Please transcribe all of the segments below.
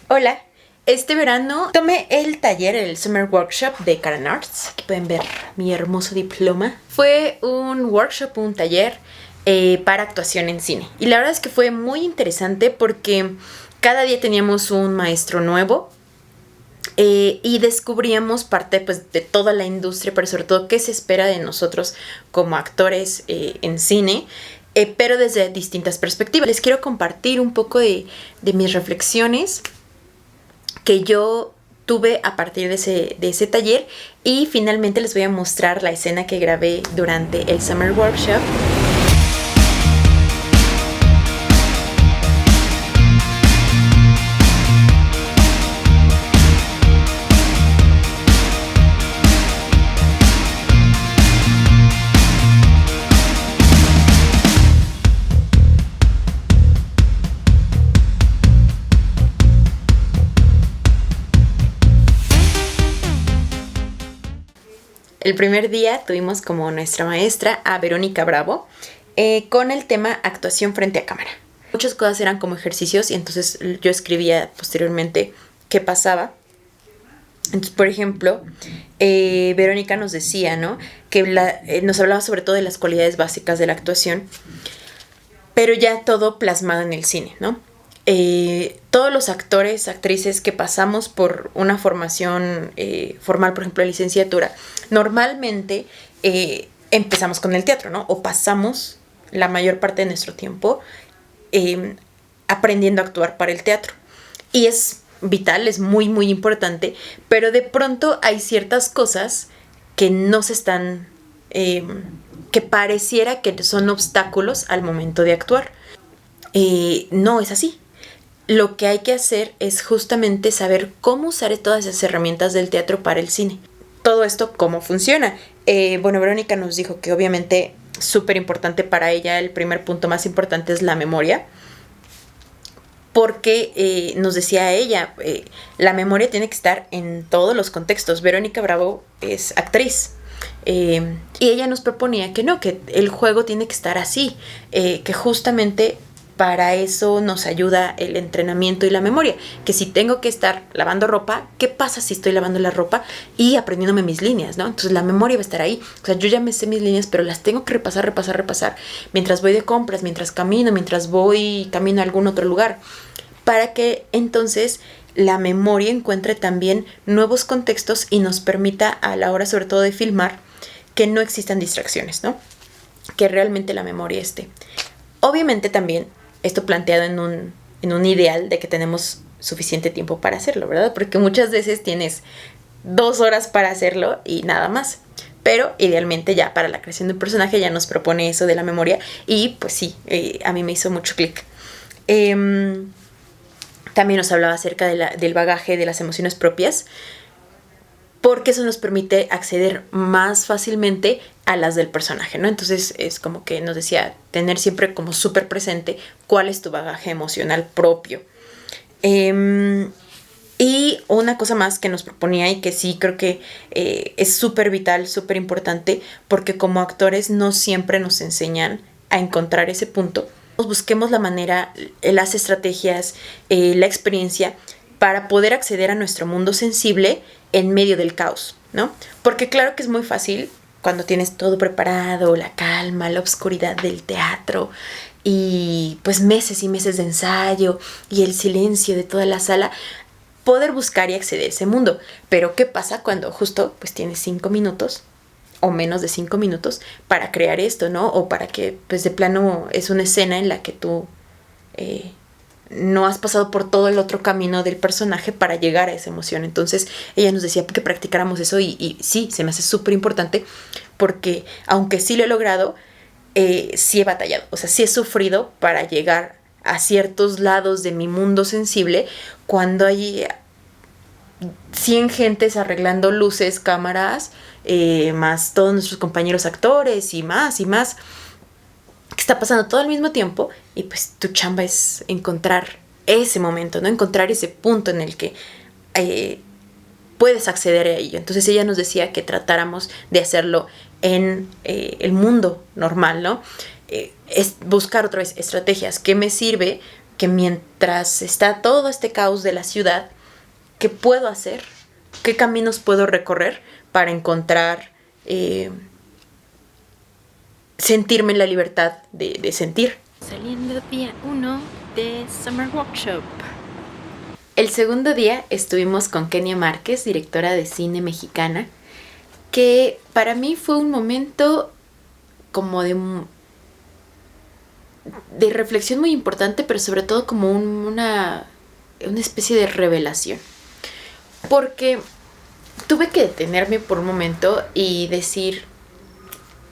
Hola, este verano tomé el taller, el Summer Workshop de Karen Arts. Aquí pueden ver mi hermoso diploma. Fue un workshop, un taller para actuación en cine. Y la verdad es que fue muy interesante porque cada día teníamos un maestro nuevo y descubríamos parte pues, de toda la industria, pero sobre todo qué se espera de nosotros como actores en cine. Pero desde distintas perspectivas. Les quiero compartir un poco de mis reflexiones que yo tuve a partir de ese taller, y finalmente les voy a mostrar la escena que grabé durante el Summer Workshop. El primer día tuvimos como nuestra maestra a Verónica Bravo con el tema actuación frente a cámara. Muchas cosas eran como ejercicios y entonces yo escribía posteriormente qué pasaba. Entonces, por ejemplo, Verónica nos decía, ¿no? Que nos hablaba sobre todo de las cualidades básicas de la actuación, pero ya todo plasmado en el cine, ¿no? Todos los actores, actrices que pasamos por una formación formal, por ejemplo, de licenciatura, normalmente empezamos con el teatro, ¿no? O pasamos la mayor parte de nuestro tiempo aprendiendo a actuar para el teatro. Y es vital, es muy, muy importante, pero de pronto hay ciertas cosas que no se están, que pareciera que son obstáculos al momento de actuar. No es así. Lo que hay que hacer es justamente saber cómo usar todas esas herramientas del teatro para el cine. Todo esto, ¿cómo funciona? Bueno, Verónica nos dijo que obviamente súper importante para ella, el primer punto más importante es la memoria, porque nos decía ella, la memoria tiene que estar en todos los contextos. Verónica Bravo es actriz. Y ella nos proponía que no, que el juego tiene que estar así, que justamente para eso nos ayuda el entrenamiento y la memoria. Que si tengo que estar lavando ropa, ¿qué pasa si estoy lavando la ropa y aprendiéndome mis líneas, ¿no? Entonces la memoria va a estar ahí. O sea, yo ya me sé mis líneas, pero las tengo que repasar. Mientras voy de compras, mientras voy camino a algún otro lugar. Para que entonces la memoria encuentre también nuevos contextos y nos permita a la hora sobre todo de filmar que no existan distracciones, ¿no? Que realmente la memoria esté. Obviamente también esto planteado en un ideal de que tenemos suficiente tiempo para hacerlo, ¿verdad? Porque muchas veces tienes 2 horas para hacerlo y nada más. Pero idealmente ya para la creación de un personaje ya nos propone eso de la memoria y pues sí, a mí me hizo mucho clic. También nos hablaba acerca del bagaje de las emociones propias, porque eso nos permite acceder más fácilmente a las del personaje, ¿no? Entonces es como que nos decía tener siempre como súper presente cuál es tu bagaje emocional propio. Y una cosa más que nos proponía y que sí creo que es súper vital, súper importante, porque como actores no siempre nos enseñan a encontrar ese punto. Busquemos la manera, las estrategias, la experiencia para poder acceder a nuestro mundo sensible en medio del caos, ¿no? Porque claro que es muy fácil cuando tienes todo preparado, la calma, la oscuridad del teatro y pues meses y meses de ensayo y el silencio de toda la sala, poder buscar y acceder a ese mundo. Pero ¿qué pasa cuando justo pues tienes 5 minutos o menos de 5 minutos para crear esto, ¿no? O para que pues de plano es una escena en la que tú no has pasado por todo el otro camino del personaje para llegar a esa emoción. Entonces ella nos decía que practicáramos eso y sí, se me hace súper importante porque aunque sí lo he logrado, sí he batallado, o sea, sí he sufrido para llegar a ciertos lados de mi mundo sensible cuando hay 100 gentes arreglando luces, cámaras, más todos nuestros compañeros actores y más, que está pasando todo al mismo tiempo y pues tu chamba es encontrar ese momento, ¿no? Encontrar ese punto en el que puedes acceder a ello. Entonces ella nos decía que tratáramos de hacerlo en el mundo normal, ¿no? Es buscar otra vez estrategias. ¿Qué me sirve que mientras está todo este caos de la ciudad, ¿qué puedo hacer? ¿Qué caminos puedo recorrer para encontrar, sentirme en la libertad de sentir? Saliendo día 1 de Summer Workshop. El segundo día estuvimos con Kenia Márquez, directora de cine mexicana, que para mí fue un momento como de reflexión muy importante, pero sobre todo como una especie de revelación. Porque tuve que detenerme por un momento y decir,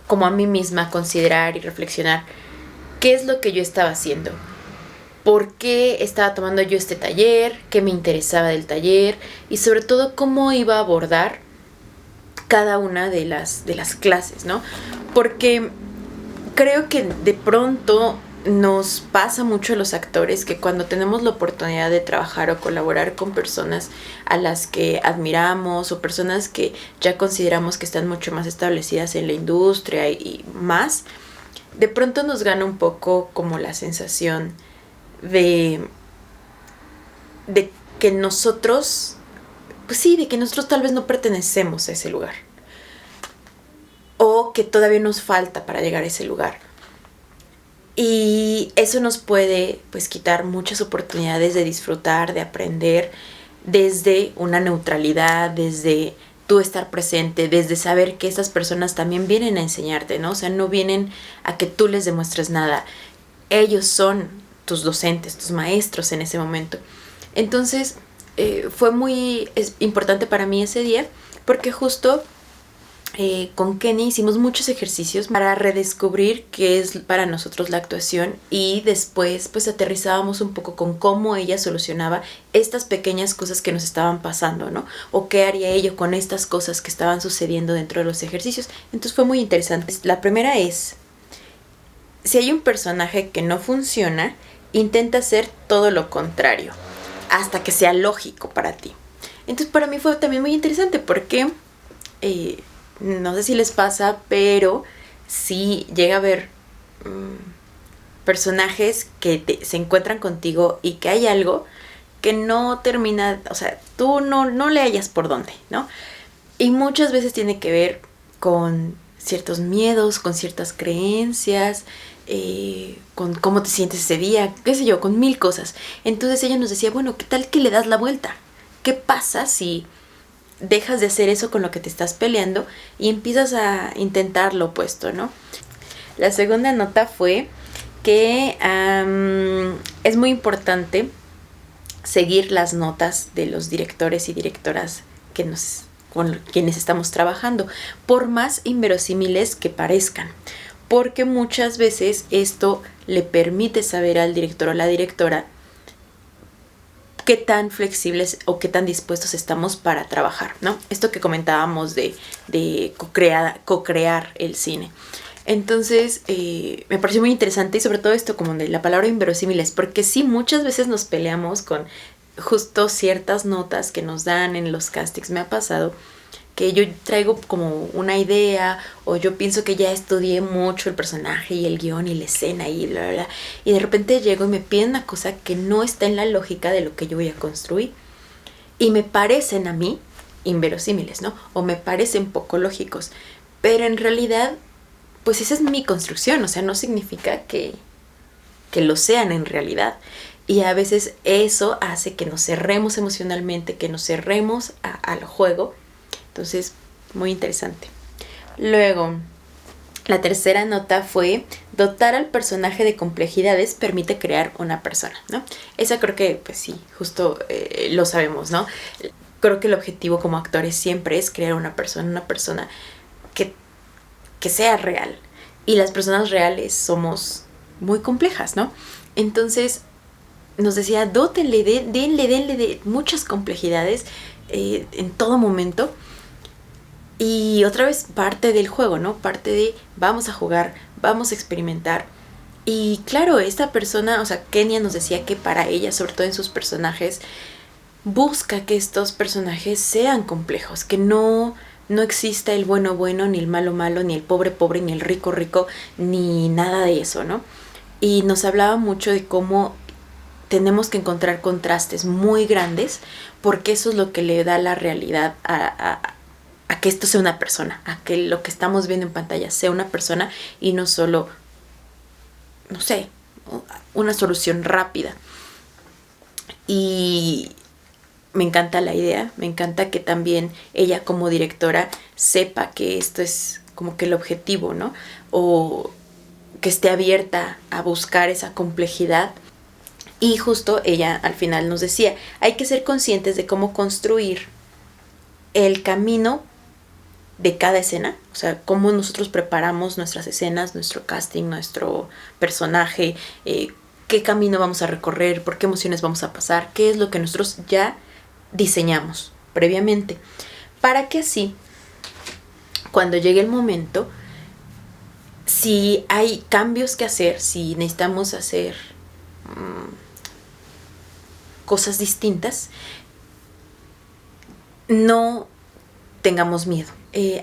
como a mí misma, considerar y reflexionar qué es lo que yo estaba haciendo. ¿Por qué estaba tomando yo este taller? ¿Qué me interesaba del taller? Y sobre todo, cómo iba a abordar cada una de las clases, ¿no? Porque creo que de pronto nos pasa mucho a los actores que cuando tenemos la oportunidad de trabajar o colaborar con personas a las que admiramos o personas que ya consideramos que están mucho más establecidas en la industria y más, de pronto nos gana un poco como la sensación de que nosotros, pues sí, de que nosotros tal vez no pertenecemos a ese lugar o que todavía nos falta para llegar a ese lugar. Y eso nos puede pues quitar muchas oportunidades de disfrutar, de aprender desde una neutralidad, desde tú estar presente, desde saber que estas personas también vienen a enseñarte, ¿no? O sea, no vienen a que tú les demuestres nada. Ellos son tus docentes, tus maestros en ese momento. Entonces, fue muy importante para mí ese día porque justo con Kenny hicimos muchos ejercicios para redescubrir qué es para nosotros la actuación y después pues aterrizábamos un poco con cómo ella solucionaba estas pequeñas cosas que nos estaban pasando, ¿no? O qué haría ella con estas cosas que estaban sucediendo dentro de los ejercicios. Entonces fue muy interesante. La primera es, si hay un personaje que no funciona, intenta hacer todo lo contrario hasta que sea lógico para ti. Entonces para mí fue también muy interesante porque no sé si les pasa, pero sí llega a haber personajes que se encuentran contigo y que hay algo que no termina, o sea, tú no le hallas por dónde, ¿no? Y muchas veces tiene que ver con ciertos miedos, con ciertas creencias, con cómo te sientes ese día, qué sé yo, con mil cosas. Entonces ella nos decía, bueno, ¿qué tal que le das la vuelta? ¿Qué pasa si dejas de hacer eso con lo que te estás peleando y empiezas a intentar lo opuesto, ¿no? La segunda nota fue que es muy importante seguir las notas de los directores y directoras con quienes estamos trabajando, por más inverosímiles que parezcan, porque muchas veces esto le permite saber al director o la directora qué tan flexibles o qué tan dispuestos estamos para trabajar, ¿no? Esto que comentábamos de co-crear el cine. Entonces, me pareció muy interesante y sobre todo esto como de la palabra inverosímiles, porque sí, muchas veces nos peleamos con justo ciertas notas que nos dan en los castings. Me ha pasado que yo traigo como una idea o yo pienso que ya estudié mucho el personaje y el guión y la escena y bla, bla, bla, y de repente llego y me piden una cosa que no está en la lógica de lo que yo voy a construir y me parecen a mí inverosímiles, ¿no? O me parecen poco lógicos, pero en realidad pues esa es mi construcción, o sea, no significa que lo sean en realidad. Y a veces eso hace que nos cerremos emocionalmente, que nos cerremos al juego. Entonces, muy interesante. Luego, la tercera nota fue dotar al personaje de complejidades permite crear una persona, ¿no? Esa creo que, pues sí, justo lo sabemos, ¿no? Creo que el objetivo como actores siempre es crear una persona que sea real. Y las personas reales somos muy complejas, ¿no? Entonces, nos decía, denle de muchas complejidades en todo momento. Y otra vez parte del juego, ¿no? Parte de vamos a jugar, vamos a experimentar. Y claro, esta persona, o sea, Kenia nos decía que para ella, sobre todo en sus personajes, busca que estos personajes sean complejos, que no exista el bueno, ni el malo, ni el pobre, ni el rico, ni nada de eso, ¿no? Y nos hablaba mucho de cómo tenemos que encontrar contrastes muy grandes porque eso es lo que le da la realidad a que esto sea una persona, a que lo que estamos viendo en pantalla sea una persona y no solo, no sé, una solución rápida. Y me encanta la idea, me encanta que también ella como directora sepa que esto es como que el objetivo, ¿no? O que esté abierta a buscar esa complejidad. Y justo ella al final nos decía, hay que ser conscientes de cómo construir el camino de cada escena, o sea, cómo nosotros preparamos nuestras escenas, nuestro casting, nuestro personaje, qué camino vamos a recorrer, por qué emociones vamos a pasar, qué es lo que nosotros ya diseñamos previamente, para que así, cuando llegue el momento, si hay cambios que hacer, si necesitamos hacer cosas distintas, no tengamos miedo.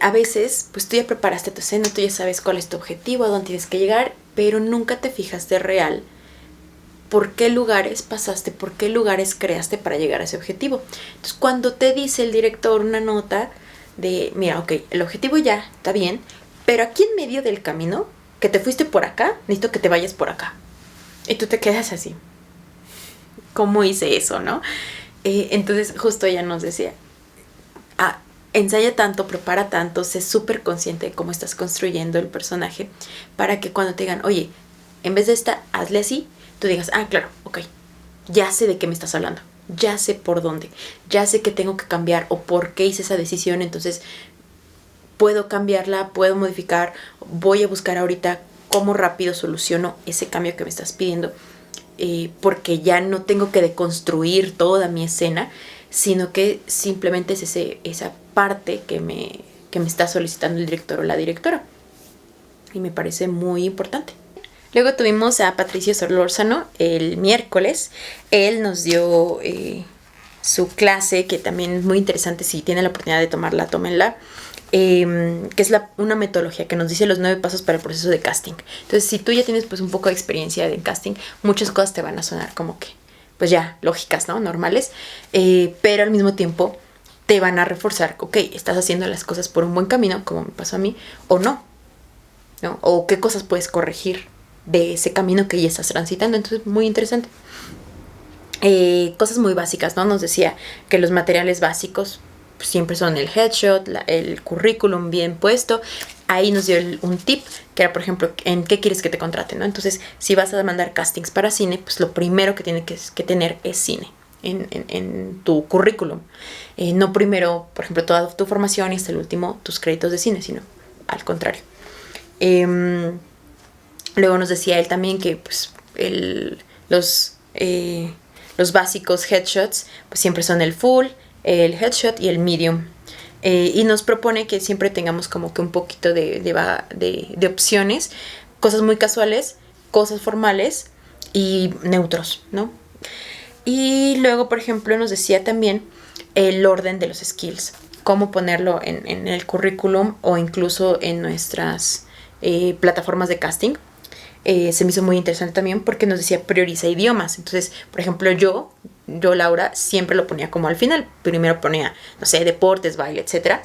A veces, pues tú ya preparaste tu escena, tú ya sabes cuál es tu objetivo, a dónde tienes que llegar, pero nunca te fijas de real por qué lugares pasaste, por qué lugares creaste para llegar a ese objetivo. Entonces, cuando te dice el director una nota de, mira, ok, el objetivo ya está bien, pero aquí en medio del camino, que te fuiste por acá, necesito que te vayas por acá. Y tú te quedas así. ¿Cómo hice eso, no? Entonces, justo ella nos decía, ensaya tanto, prepara tanto, sé súper consciente de cómo estás construyendo el personaje para que cuando te digan, oye, en vez de esta, hazle así, tú digas, claro, ok, ya sé de qué me estás hablando, ya sé por dónde, ya sé que tengo que cambiar o por qué hice esa decisión, entonces puedo cambiarla, puedo modificar, voy a buscar ahorita cómo rápido soluciono ese cambio que me estás pidiendo, porque ya no tengo que deconstruir toda mi escena, sino que simplemente es esa parte que me está solicitando el director o la directora. Y me parece muy importante. Luego tuvimos a Patricio Solórzano el miércoles. Él nos dio su clase, que también es muy interesante. Si tienen la oportunidad de tomarla, tómenla. Que es una metodología que nos dice los 9 pasos para el proceso de casting. Entonces, si tú ya tienes pues un poco de experiencia en casting, muchas cosas te van a sonar como que pues ya lógicas, ¿no? Normales, pero al mismo tiempo te van a reforzar, ok, estás haciendo las cosas por un buen camino, como me pasó a mí, o no, ¿no? O qué cosas puedes corregir de ese camino que ya estás transitando. Entonces, muy interesante. Cosas muy básicas, ¿no? Nos decía que los materiales básicos pues, siempre son el headshot, el currículum bien puesto. Ahí nos dio un tip, que era, por ejemplo, en qué quieres que te contraten, ¿no? Entonces, si vas a mandar castings para cine, pues lo primero que tiene que tener es cine en tu currículum. No primero, por ejemplo, toda tu formación y hasta el último tus créditos de cine, sino al contrario. Luego nos decía él también que pues, los básicos headshots pues siempre son el full, el headshot y el medium. Y nos propone que siempre tengamos como que un poquito de opciones, cosas muy casuales, cosas formales y neutros, ¿no? Y luego, por ejemplo, nos decía también el orden de los skills, cómo ponerlo en el currículum o incluso en nuestras plataformas de casting. Se me hizo muy interesante también porque nos decía prioriza idiomas. Entonces, por ejemplo, yo Laura, siempre lo ponía como al final. Primero ponía, no sé, deportes, baile, etcétera.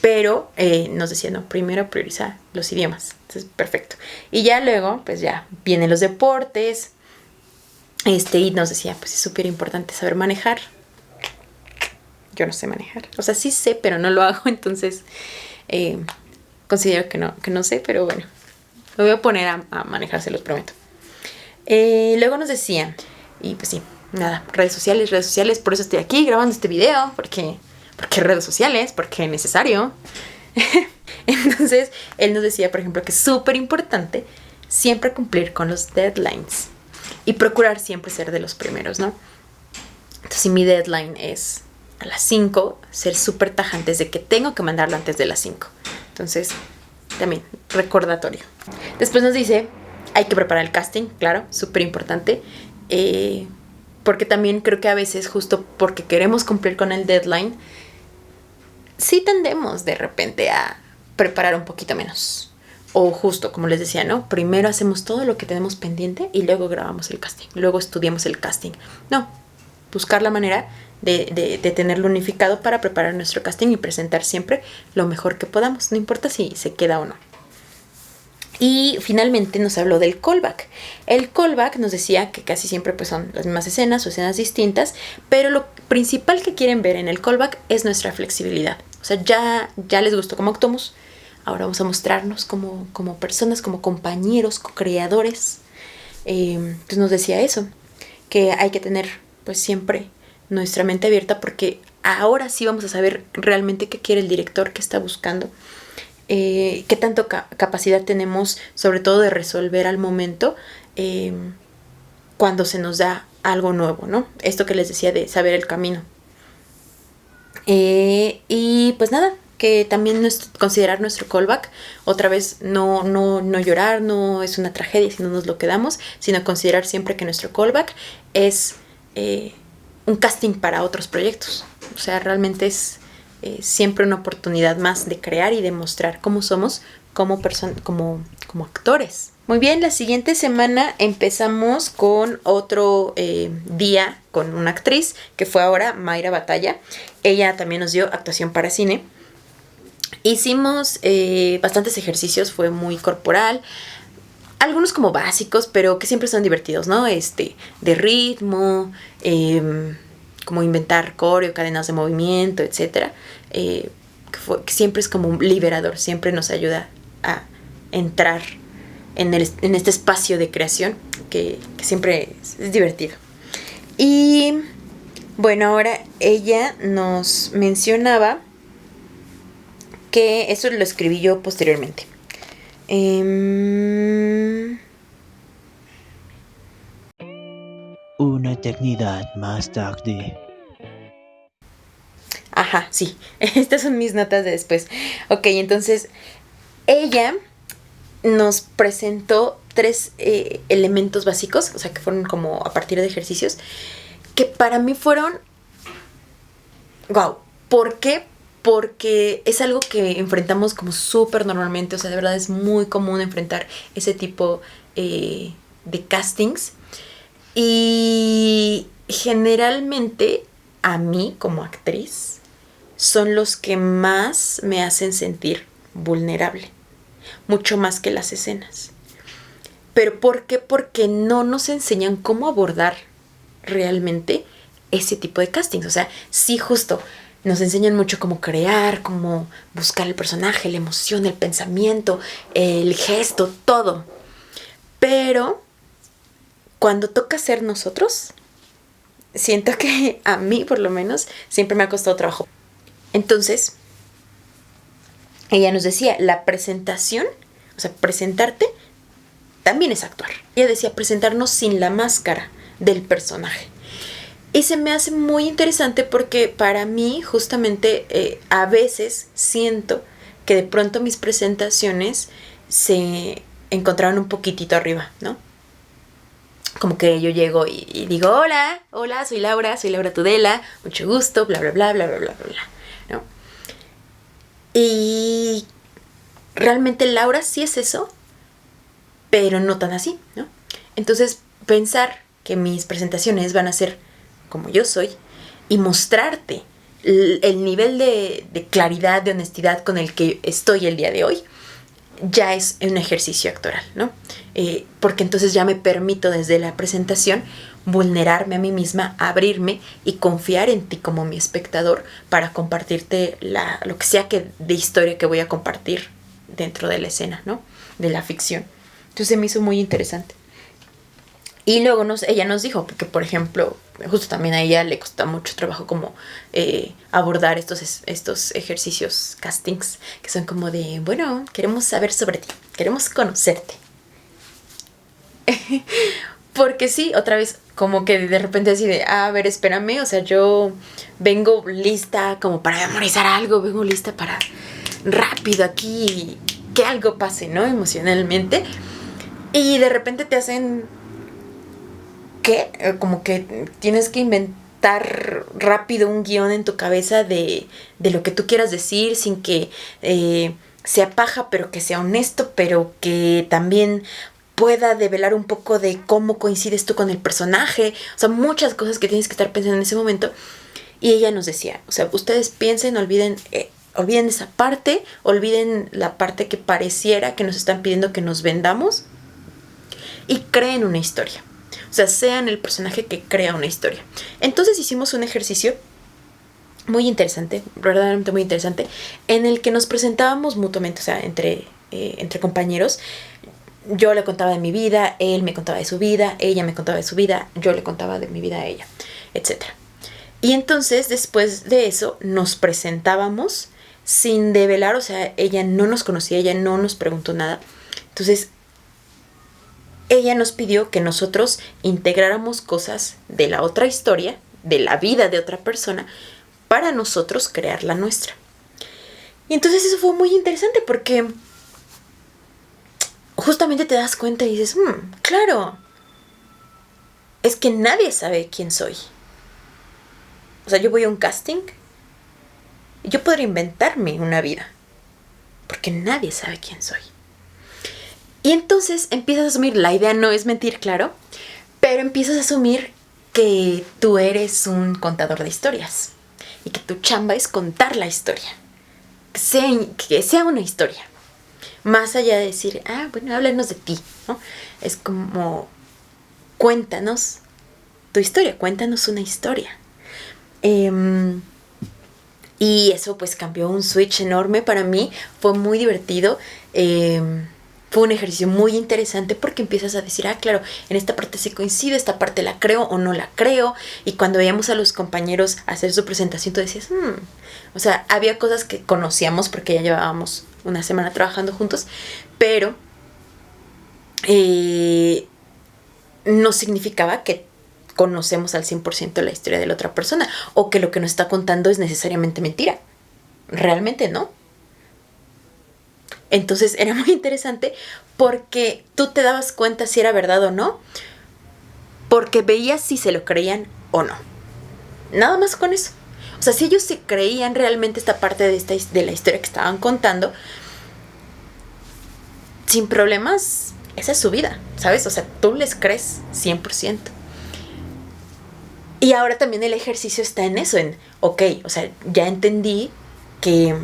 Pero nos decía, no, primero prioriza los idiomas. Entonces, perfecto. Y ya luego, pues ya vienen los deportes. Y nos decía, pues es súper importante saber manejar. Yo no sé manejar. O sea, sí sé, pero no lo hago. Entonces, considero que no sé, pero bueno. Me voy a poner a manejar, se los prometo. Luego nos decía, y pues sí, nada, redes sociales, por eso estoy aquí grabando este video, porque redes sociales, porque es necesario. Entonces, él nos decía, por ejemplo, que es súper importante siempre cumplir con los deadlines y procurar siempre ser de los primeros, ¿no? Entonces, si mi deadline es a las 5, ser súper tajantes de que tengo que mandarlo antes de las 5. Entonces, también, recordatorio. Después nos dice, hay que preparar el casting, claro, súper importante. Porque también creo que a veces, justo porque queremos cumplir con el deadline, sí tendemos de repente a preparar un poquito menos. O justo, como les decía, ¿no? Primero hacemos todo lo que tenemos pendiente y luego grabamos el casting, luego estudiamos el casting. No, buscar la manera de tenerlo unificado para preparar nuestro casting y presentar siempre lo mejor que podamos, no importa si se queda o no. Y finalmente nos habló del callback. El callback nos decía que casi siempre pues, son las mismas escenas o escenas distintas, pero lo principal que quieren ver en el callback es nuestra flexibilidad. O sea, ya les gustó cómo actuamos, ahora vamos a mostrarnos como personas, como compañeros, co-creadores. Pues nos decía eso, que hay que tener pues siempre nuestra mente abierta porque ahora sí vamos a saber realmente qué quiere el director, qué está buscando. Qué tanto capacidad tenemos sobre todo de resolver al momento cuando se nos da algo nuevo, ¿no? Esto que les decía de saber el camino. Y pues nada, que también considerar nuestro callback, otra vez no llorar, no es una tragedia si no nos lo quedamos, sino considerar siempre que nuestro callback es un casting para otros proyectos. O sea, realmente es siempre una oportunidad más de crear y de mostrar cómo somos como actores. Muy bien, la siguiente semana empezamos con otro día con una actriz que fue ahora Mayra Batalla. Ella también nos dio actuación para cine. Hicimos bastantes ejercicios, fue muy corporal, algunos como básicos, pero que siempre son divertidos, ¿no? De ritmo, como inventar coreo, cadenas de movimiento, etcétera, que siempre es como un liberador, siempre nos ayuda a entrar en este espacio de creación que siempre es divertido. Y bueno, ahora ella nos mencionaba que eso lo escribí yo posteriormente. Una eternidad más tarde. Ajá, sí. Estas son mis notas de después. Ok, entonces ella nos presentó 3 elementos básicos, o sea, que fueron como a partir de ejercicios, que para mí fueron... ¡Wow! ¿Por qué? Porque es algo que enfrentamos como súper normalmente, o sea, de verdad es muy común enfrentar ese tipo de castings. Y generalmente a mí como actriz son los que más me hacen sentir vulnerable, mucho más que las escenas. ¿Pero por qué? Porque no nos enseñan cómo abordar realmente ese tipo de castings. O sea, sí, justo nos enseñan mucho cómo crear, cómo buscar el personaje, la emoción, el pensamiento, el gesto, todo. Pero cuando toca ser nosotros, siento que a mí por lo menos siempre me ha costado trabajo. Entonces, ella nos decía, la presentación, o sea, presentarte también es actuar. Ella decía presentarnos sin la máscara del personaje. Y se me hace muy interesante porque para mí justamente a veces siento que de pronto mis presentaciones se encontraban un poquitito arriba, ¿no? Como que yo llego y digo, hola, soy Laura Tudela, mucho gusto, bla, bla, bla, bla, bla, bla, bla, ¿no? Y realmente Laura sí es eso, pero no tan así, ¿no? Entonces, pensar que mis presentaciones van a ser como yo soy y mostrarte el nivel de claridad, de honestidad con el que estoy el día de hoy, ya es un ejercicio actoral, ¿no? Porque entonces ya me permito desde la presentación vulnerarme a mí misma, abrirme y confiar en ti como mi espectador para compartirte lo que sea de historia que voy a compartir dentro de la escena, ¿no? De la ficción. Entonces se me hizo muy interesante. Y luego ella nos dijo que, por ejemplo, justo también a ella le costó mucho trabajo como abordar estos ejercicios, castings, que son como de, bueno, queremos saber sobre ti, queremos conocerte. Porque sí, otra vez, como que de repente así de, a ver, espérame, o sea, yo vengo lista como para memorizar algo, vengo lista para rápido aquí, que algo pase, ¿no? Emocionalmente. Y de repente te hacen... ¿Qué? Como que tienes que inventar rápido un guión en tu cabeza de lo que tú quieras decir sin que sea paja, pero que sea honesto, pero que también pueda develar un poco de cómo coincides tú con el personaje. O sea, muchas cosas que tienes que estar pensando en ese momento. Y ella nos decía, o sea, ustedes piensen, olviden esa parte, olviden la parte que pareciera que nos están pidiendo que nos vendamos y creen una historia. O sea, sean el personaje que crea una historia. Entonces hicimos un ejercicio muy interesante, verdaderamente muy interesante, en el que nos presentábamos mutuamente, o sea, entre compañeros. Yo le contaba de mi vida, él me contaba de su vida, ella me contaba de su vida, yo le contaba de mi vida a ella, etc. Y entonces, después de eso, nos presentábamos sin develar, o sea, ella no nos conocía, ella no nos preguntó nada. Entonces, ella nos pidió que nosotros integráramos cosas de la otra historia, de la vida de otra persona, para nosotros crear la nuestra. Y entonces eso fue muy interesante porque justamente te das cuenta y dices, claro, es que nadie sabe quién soy. O sea, yo voy a un casting y yo podría inventarme una vida, porque nadie sabe quién soy. Y entonces empiezas a asumir, la idea no es mentir, claro, pero empiezas a asumir que tú eres un contador de historias y que tu chamba es contar la historia, que sea una historia. Más allá de decir, bueno, háblanos de ti, ¿no? Es como, cuéntanos tu historia, cuéntanos una historia. Y eso pues cambió un switch enorme para mí, fue muy divertido. Fue un ejercicio muy interesante porque empiezas a decir, claro, en esta parte sí coincide, esta parte la creo o no la creo. Y cuando veíamos a los compañeros hacer su presentación, tú decías, o sea, había cosas que conocíamos porque ya llevábamos una semana trabajando juntos, pero no significaba que conocemos al 100% la historia de la otra persona o que lo que nos está contando es necesariamente mentira. Realmente no. Entonces era muy interesante porque tú te dabas cuenta si era verdad o no, porque veías si se lo creían o no. Nada más con eso. O sea, si ellos se creían realmente esta parte de la historia que estaban contando, sin problemas, esa es su vida, ¿sabes? O sea, tú les crees 100%. Y ahora también el ejercicio está en eso, ok, o sea, ya entendí que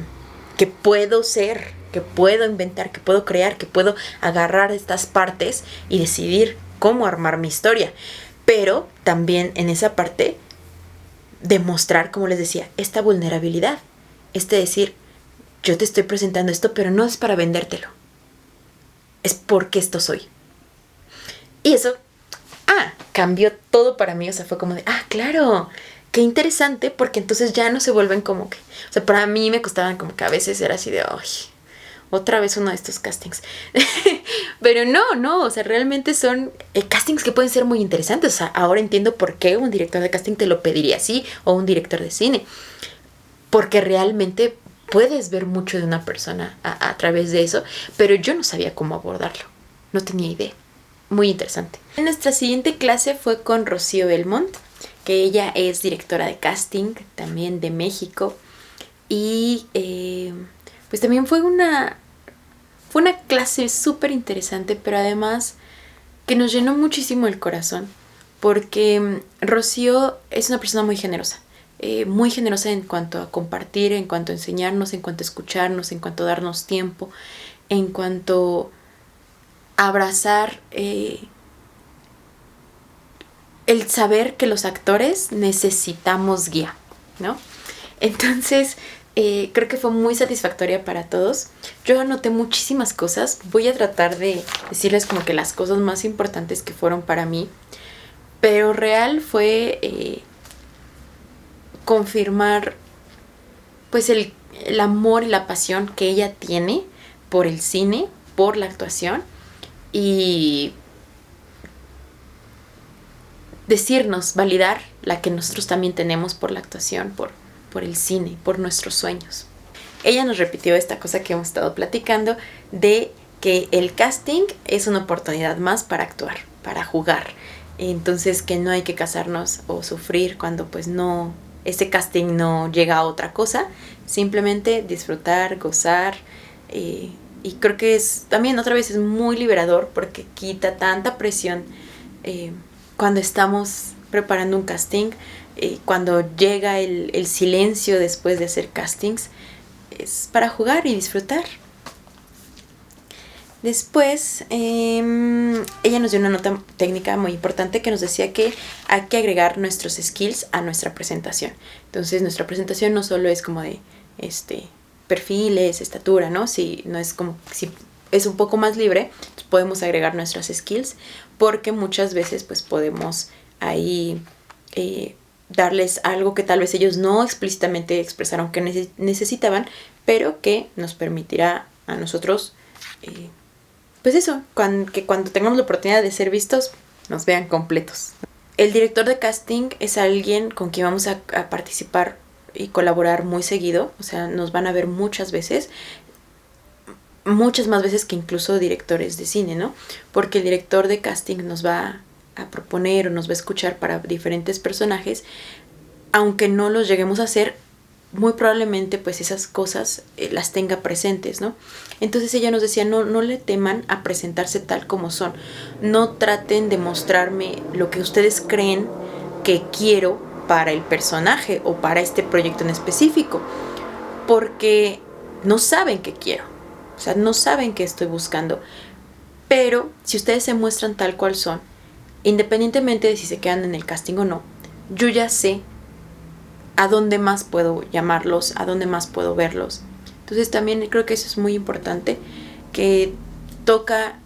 puedo ser, que puedo inventar, que puedo crear, que puedo agarrar estas partes y decidir cómo armar mi historia. Pero también en esa parte demostrar, como les decía, esta vulnerabilidad. Decir, yo te estoy presentando esto, pero no es para vendértelo. Es porque esto soy. Y eso, cambió todo para mí. O sea, fue como de, claro, qué interesante, porque entonces ya no se vuelven como que, o sea, para mí me costaban como que a veces era así de, otra vez uno de estos castings. Pero no, o sea, realmente son castings que pueden ser muy interesantes. O sea, ahora entiendo por qué un director de casting te lo pediría así, o un director de cine. Porque realmente puedes ver mucho de una persona a través de eso, pero yo no sabía cómo abordarlo. No tenía idea. Muy interesante. Nuestra siguiente clase fue con Rocío Belmont, que ella es directora de casting, también de México. Y pues también fue una clase súper interesante, pero además que nos llenó muchísimo el corazón, porque Rocío es una persona muy generosa en cuanto a compartir, en cuanto a enseñarnos, en cuanto a escucharnos, en cuanto a darnos tiempo, en cuanto a abrazar el saber que los actores necesitamos guía, ¿no? Entonces, creo que fue muy satisfactoria para todos. Yo anoté muchísimas cosas. Voy a tratar de decirles como que las cosas más importantes que fueron para mí. Pero real fue confirmar pues el amor y la pasión que ella tiene por el cine, por la actuación, y decirnos, validar la que nosotros también tenemos por la actuación, por el cine, por nuestros sueños. Ella nos repitió esta cosa que hemos estado platicando, de que el casting es una oportunidad más para actuar, para jugar. Entonces que no hay que casarnos o sufrir cuando pues no, ese casting no llega a otra cosa. Simplemente disfrutar, gozar, Y creo que es también otra vez es muy liberador porque quita tanta presión cuando estamos preparando un casting, cuando llega el silencio después de hacer castings, es para jugar y disfrutar. Después, ella nos dio una nota técnica muy importante que nos decía que hay que agregar nuestros skills a nuestra presentación. Entonces, nuestra presentación no solo es como de perfiles, estatura, ¿no? Si no es como, si es un poco más libre, pues podemos agregar nuestras skills, porque muchas veces pues podemos ahí darles algo que tal vez ellos no explícitamente expresaron que necesitaban, pero que nos permitirá a nosotros pues eso, que cuando tengamos la oportunidad de ser vistos, nos vean completos. El director de casting es alguien con quien vamos a participar y colaborar muy seguido, o sea, nos van a ver muchas veces, muchas más veces que incluso directores de cine, ¿no? Porque el director de casting nos va a proponer o nos va a escuchar para diferentes personajes, aunque no los lleguemos a hacer, muy probablemente pues esas cosas las tenga presentes, ¿no? Entonces ella nos decía, no le teman a presentarse tal como son, no traten de mostrarme lo que ustedes creen que quiero para el personaje o para este proyecto en específico, porque no saben qué quiero, o sea, no saben qué estoy buscando, pero si ustedes se muestran tal cual son, independientemente de si se quedan en el casting o no, yo ya sé a dónde más puedo llamarlos, a dónde más puedo verlos. Entonces también creo que eso es muy importante, que toca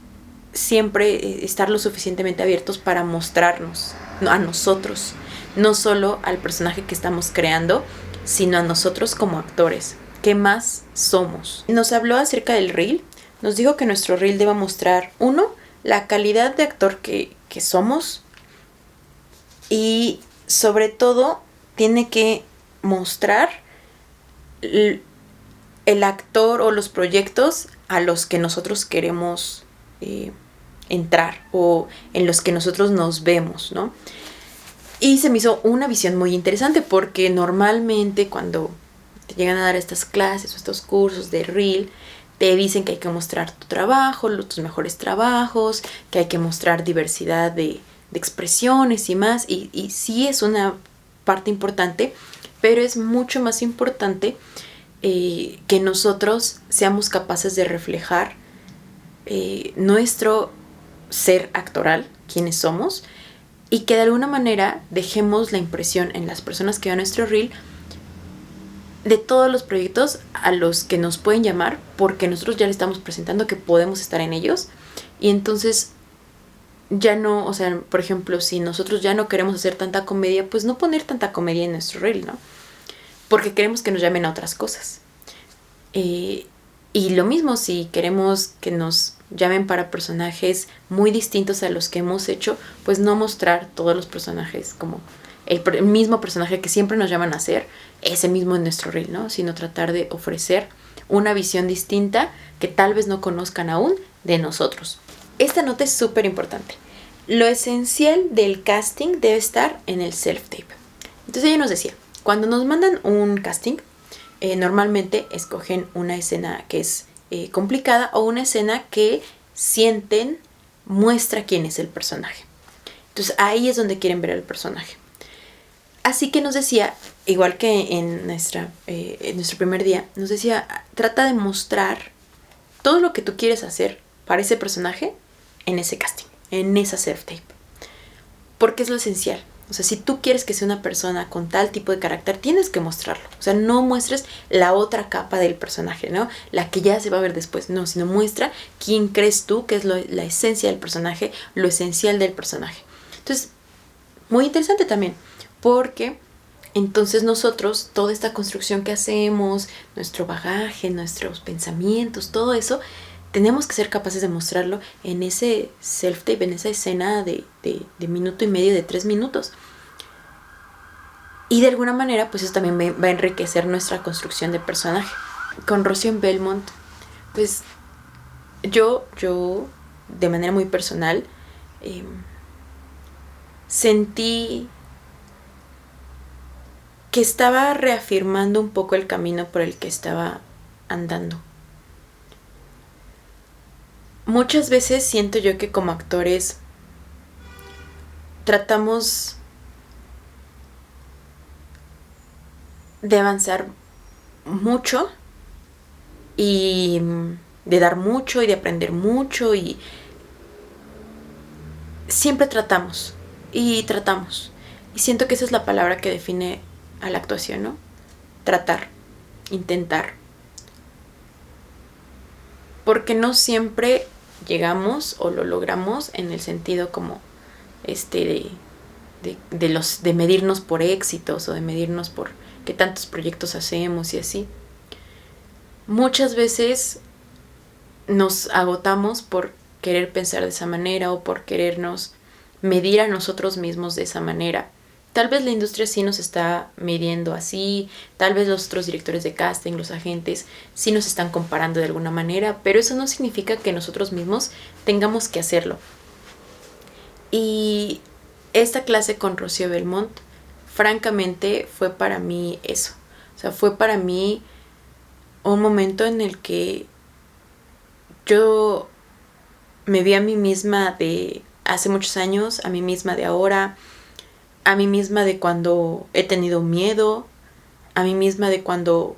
siempre estar lo suficientemente abiertos para mostrarnos a nosotros, no solo al personaje que estamos creando, sino a nosotros como actores. ¿Qué más somos? Nos habló acerca del reel, nos dijo que nuestro reel debe mostrar, uno, la calidad de actor que somos, y sobre todo tiene que mostrar el actor o los proyectos a los que nosotros queremos entrar o en los que nosotros nos vemos, ¿no? Y se me hizo una visión muy interesante porque normalmente cuando te llegan a dar estas clases o estos cursos de reel, te dicen que hay que mostrar tu trabajo, tus mejores trabajos, que hay que mostrar diversidad de expresiones y más, y sí es una parte importante, pero es mucho más importante que nosotros seamos capaces de reflejar nuestro ser actoral, quienes somos, y que de alguna manera dejemos la impresión en las personas que vean nuestro reel de todos los proyectos a los que nos pueden llamar, porque nosotros ya les estamos presentando que podemos estar en ellos, y entonces ya no, o sea, por ejemplo, si nosotros ya no queremos hacer tanta comedia, pues no poner tanta comedia en nuestro reel, ¿no? Porque queremos que nos llamen a otras cosas. Y lo mismo si queremos que nos llamen para personajes muy distintos a los que hemos hecho, pues no mostrar todos los personajes como el mismo personaje que siempre nos llaman a hacer, ese mismo en nuestro reel, ¿no? Sino tratar de ofrecer una visión distinta que tal vez no conozcan aún de nosotros. Esta nota es súper importante. Lo esencial del casting debe estar en el self-tape. Entonces ella nos decía, cuando nos mandan un casting, normalmente escogen una escena que es complicada o una escena que sienten muestra quién es el personaje. Entonces ahí es donde quieren ver al personaje. Así que nos decía, igual que en nuestro primer día, nos decía, trata de mostrar todo lo que tú quieres hacer para ese personaje en ese casting, en esa self-tape. Porque es lo esencial. O sea, si tú quieres que sea una persona con tal tipo de carácter, tienes que mostrarlo. O sea, no muestres la otra capa del personaje, ¿no? La que ya se va a ver después. No, sino muestra quién crees tú que es la esencia del personaje, lo esencial del personaje. Entonces, muy interesante también, porque entonces nosotros, toda esta construcción que hacemos, nuestro bagaje, nuestros pensamientos, todo eso, tenemos que ser capaces de mostrarlo en ese self-tape, en esa escena de minuto y medio, de 3 minutos. Y de alguna manera, pues eso también va a enriquecer nuestra construcción de personaje. Con Rocío Belmont, pues yo de manera muy personal, sentí que estaba reafirmando un poco el camino por el que estaba andando. muchas veces siento yo que como actores tratamos de avanzar mucho y de dar mucho y de aprender mucho y siempre tratamos y tratamos. Y siento que esa es la palabra que define a la actuación, ¿no? Tratar, intentar. Porque no siempre llegamos o lo logramos en el sentido como de medirnos por éxitos o de medirnos por qué tantos proyectos hacemos y así. Muchas veces nos agotamos por querer pensar de esa manera o por querernos medir a nosotros mismos de esa manera. Tal vez la industria sí nos está midiendo así, tal vez los otros directores de casting, los agentes, sí nos están comparando de alguna manera, pero eso no significa que nosotros mismos tengamos que hacerlo. Y esta clase con Rocío Belmont, francamente, fue para mí eso. O sea, fue para mí un momento en el que yo me vi a mí misma de hace muchos años, a mí misma de ahora, a mí misma de cuando he tenido miedo, a mí misma de cuando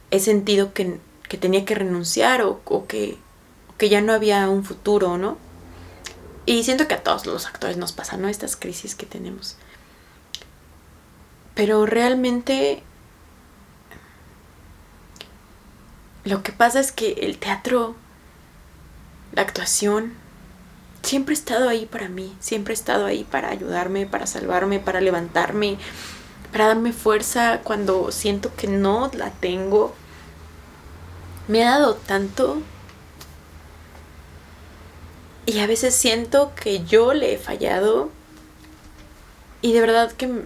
he sentido que tenía que renunciar o que ya no había un futuro, ¿no? Y siento que a todos los actores nos pasan, ¿no? Estas crisis que tenemos. Pero realmente lo que pasa es que el teatro, la actuación, siempre ha estado ahí para mí, siempre ha estado ahí para ayudarme, para salvarme, para levantarme, para darme fuerza cuando siento que no la tengo. Me ha dado tanto y a veces siento que yo le he fallado y de verdad que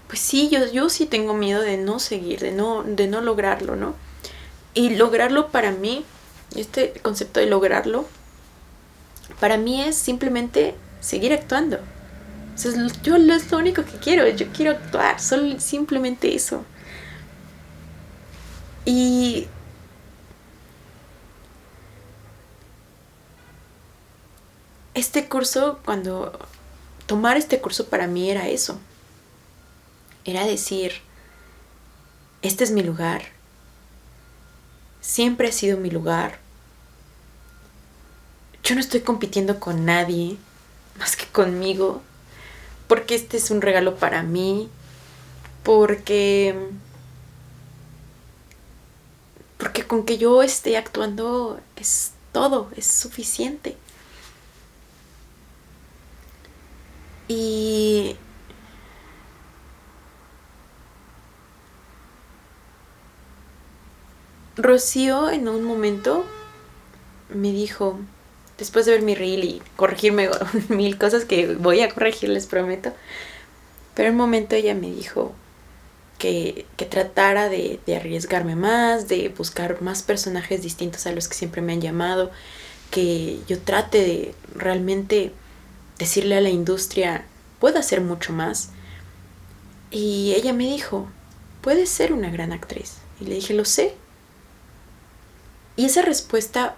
pues sí, yo sí tengo miedo de no seguir, de no lograrlo, ¿no? Y lograrlo para mí, este concepto de lograrlo, para mí es simplemente seguir actuando. O sea, yo es lo único que quiero, yo quiero actuar, solo simplemente eso. Y este curso, tomar este curso para mí era eso. Era decir, este es mi lugar. Siempre ha sido mi lugar. Yo no estoy compitiendo con nadie más que conmigo. Porque este es un regalo para mí. Porque con que yo esté actuando es todo, es suficiente. Y Rocío en un momento me dijo, después de ver mi reel y corregirme 1000 cosas que voy a corregir, les prometo, pero en un momento ella me dijo que tratara de arriesgarme más, de buscar más personajes distintos a los que siempre me han llamado, que yo trate de realmente decirle a la industria, puedo hacer mucho más. Y ella me dijo, puedes ser una gran actriz. Y le dije, lo sé. Y esa respuesta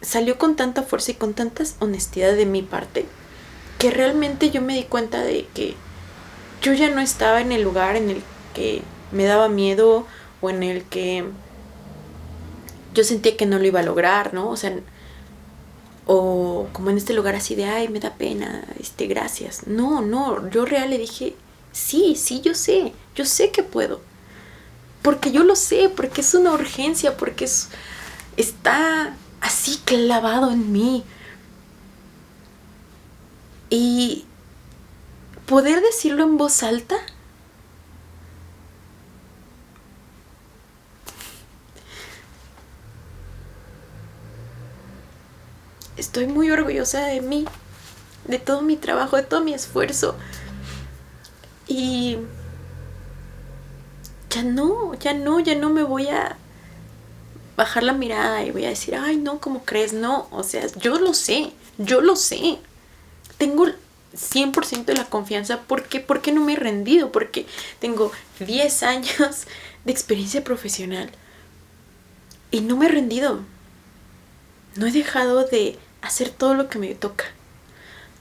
salió con tanta fuerza y con tanta honestidad de mi parte que realmente yo me di cuenta de que yo ya no estaba en el lugar en el que me daba miedo o en el que yo sentía que no lo iba a lograr, ¿no? O sea, o como en este lugar así de, ay, me da pena, gracias. No, yo real le dije, sí, yo sé que puedo. Porque yo lo sé, porque es una urgencia, porque está así clavado en mí. Y poder decirlo en voz alta estoy muy orgullosa de mí, de todo mi trabajo, de todo mi esfuerzo. Y ya no me voy a bajar la mirada y voy a decir, ay, no, ¿cómo crees? No, o sea, yo lo sé. Tengo 100% de la confianza. ¿Por qué no me he rendido? Porque tengo 10 años de experiencia profesional y no me he rendido. no he dejado de hacer todo lo que me toca.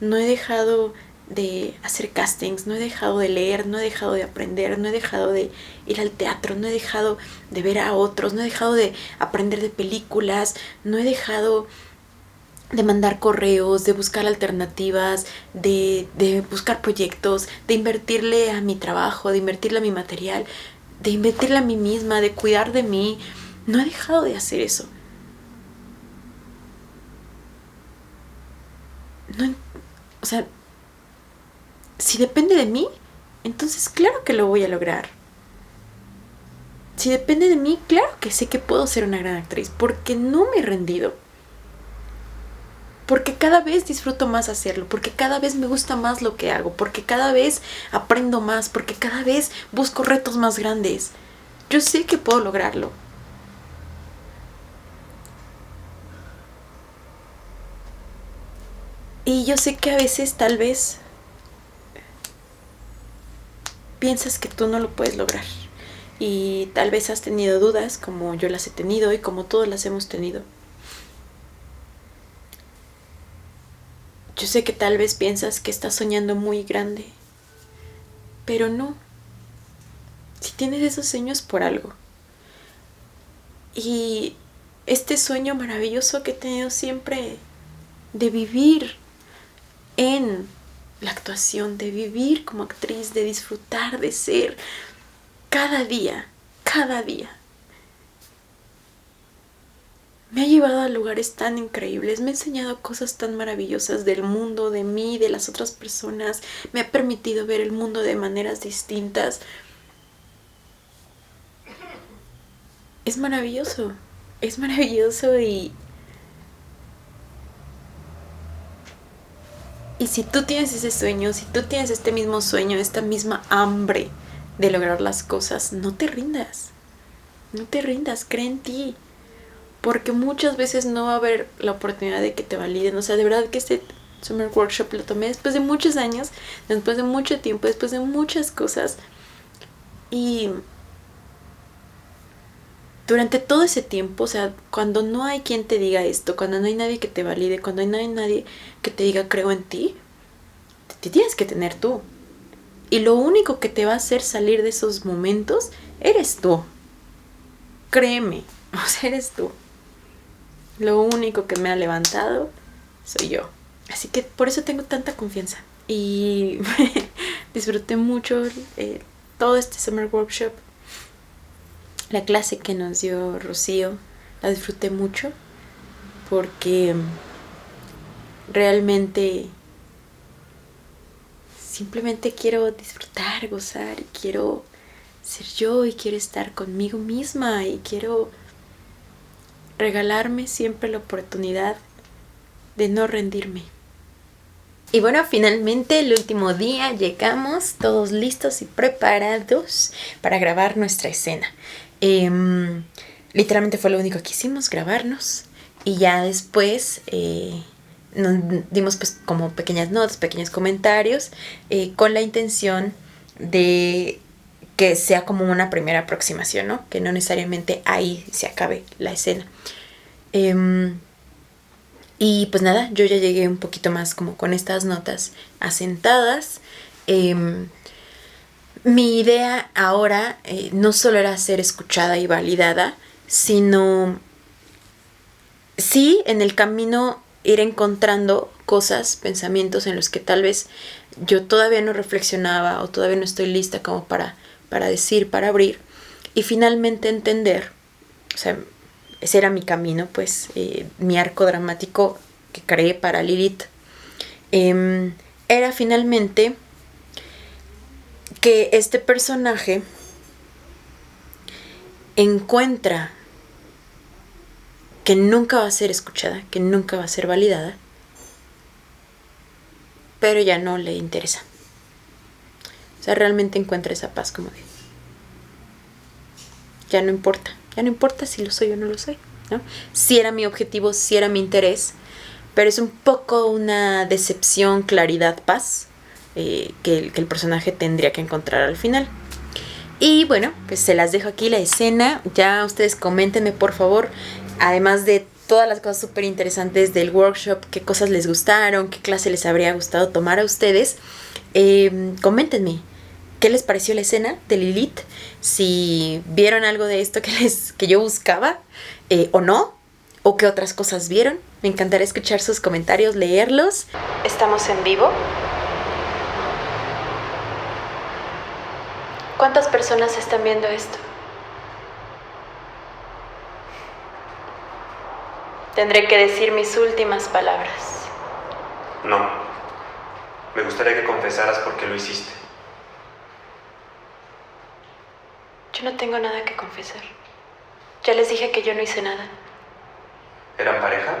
No he dejado de hacer castings, no he dejado de leer, no he dejado de aprender, no he dejado de ir al teatro, no he dejado de ver a otros, no he dejado de aprender de películas, no he dejado de mandar correos, de buscar alternativas, de buscar proyectos, de invertirle a mi trabajo, de invertirle a mi material, de invertirle a mí misma, de cuidar de mí. No he dejado de hacer eso. No, o sea, si depende de mí, entonces claro que lo voy a lograr. Si depende de mí, claro que sé que puedo ser una gran actriz, porque no me he rendido. Porque cada vez disfruto más hacerlo, porque cada vez me gusta más lo que hago, porque cada vez aprendo más, porque cada vez busco retos más grandes. Yo sé que puedo lograrlo. Y yo sé que a veces tal vez piensas que tú no lo puedes lograr. Y tal vez has tenido dudas como yo las he tenido y como todos las hemos tenido. Yo sé que tal vez piensas que estás soñando muy grande, pero no. Si tienes esos sueños por algo. Y este sueño maravilloso que he tenido siempre de vivir en la actuación, de vivir como actriz, de disfrutar, de ser cada día, me ha llevado a lugares tan increíbles, me ha enseñado cosas tan maravillosas del mundo, de mí, de las otras personas, me ha permitido ver el mundo de maneras distintas. Es maravilloso y si tú tienes ese sueño, si tú tienes este mismo sueño, esta misma hambre de lograr las cosas, no te rindas, cree en ti. Porque muchas veces no va a haber la oportunidad de que te validen. O sea, de verdad que este Summer Workshop lo tomé después de muchos años, después de mucho tiempo, después de muchas cosas. Y durante todo ese tiempo, o sea, cuando no hay quien te diga esto, cuando no hay nadie que te valide, cuando no hay nadie que te diga creo en ti, te tienes que tener tú. Y lo único que te va a hacer salir de esos momentos eres tú. Créeme, o sea, eres tú. Lo único que me ha levantado soy yo. Así que por eso tengo tanta confianza. Y disfruté mucho todo este Summer Workshop. La clase que nos dio Rocío, la disfruté mucho. Porque realmente simplemente quiero disfrutar, gozar. Y quiero ser yo y quiero estar conmigo misma. Y quiero regalarme siempre la oportunidad de no rendirme. Y bueno, finalmente el último día llegamos todos listos y preparados para grabar nuestra escena. Literalmente fue lo único que hicimos, grabarnos. Y ya después nos dimos pues como pequeñas notas, pequeños comentarios con la intención de que sea como una primera aproximación, ¿no? Que no necesariamente ahí se acabe la escena. Y pues nada, yo ya llegué un poquito más como con estas notas asentadas. Mi idea ahora no solo era ser escuchada y validada, sino sí en el camino ir encontrando cosas, pensamientos en los que tal vez yo todavía no reflexionaba o todavía no estoy lista como para decir, para abrir. Y finalmente entender, o sea, ese era mi camino, pues, mi arco dramático que creé para Lilith. Era finalmente que este personaje encuentra que nunca va a ser escuchada, que nunca va a ser validada, pero ya no le interesa. O sea, realmente encuentra esa paz como de... Ya no importa si lo soy o no lo soy, ¿no? Sí era mi objetivo, sí era mi interés, pero es un poco una decepción, claridad, paz que el personaje tendría que encontrar al final. Y bueno, pues se las dejo aquí la escena. Ya ustedes coméntenme por favor, además de todas las cosas súper interesantes del workshop, qué cosas les gustaron, qué clase les habría gustado tomar a ustedes. Coméntenme qué les pareció la escena de Lilith, si vieron algo de esto que yo buscaba o no, o qué otras cosas vieron. Me encantaría escuchar sus comentarios, leerlos. Estamos en vivo. ¿Cuántas personas están viendo esto? Tendré que decir mis últimas palabras. No. Me gustaría que confesaras por qué lo hiciste. Yo no tengo nada que confesar. Ya les dije que yo no hice nada. ¿Eran pareja?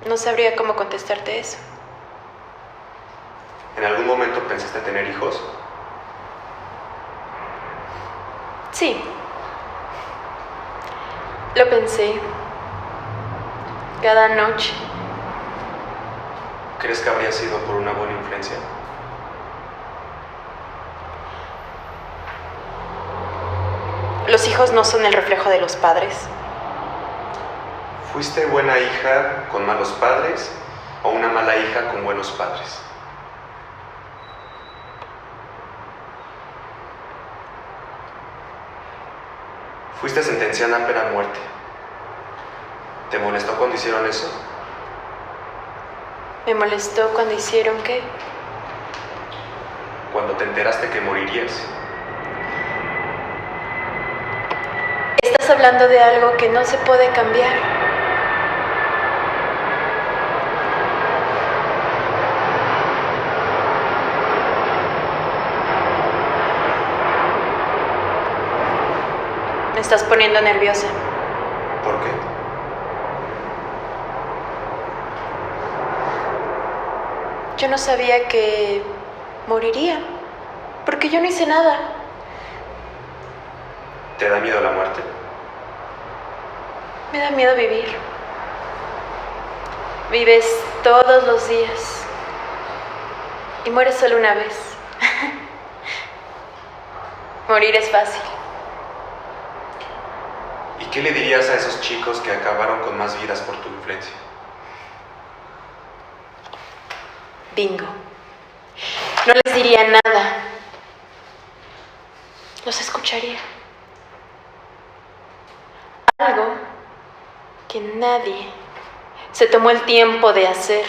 No sabría cómo contestarte eso. ¿En algún momento pensaste tener hijos? Sí. Lo pensé. Cada noche. ¿Crees que habría sido por una buena influencia? Los hijos no son el reflejo de los padres. ¿Fuiste buena hija con malos padres o una mala hija con buenos padres? Fuiste sentenciada a pena de muerte. ¿Te molestó cuando hicieron eso? Me molestó cuando hicieron qué. Cuando te enteraste que morirías. Estás hablando de algo que no se puede cambiar. Me estás poniendo nerviosa. ¿Por qué? Yo no sabía que moriría, porque yo no hice nada. ¿Te da miedo la muerte? Me da miedo vivir. Vives todos los días y mueres solo una vez. Morir es fácil. ¿Y qué le dirías a esos chicos que acabaron con más vidas por tu influencia? Bingo. No les diría nada. Los escucharía. Algo que nadie se tomó el tiempo de hacer.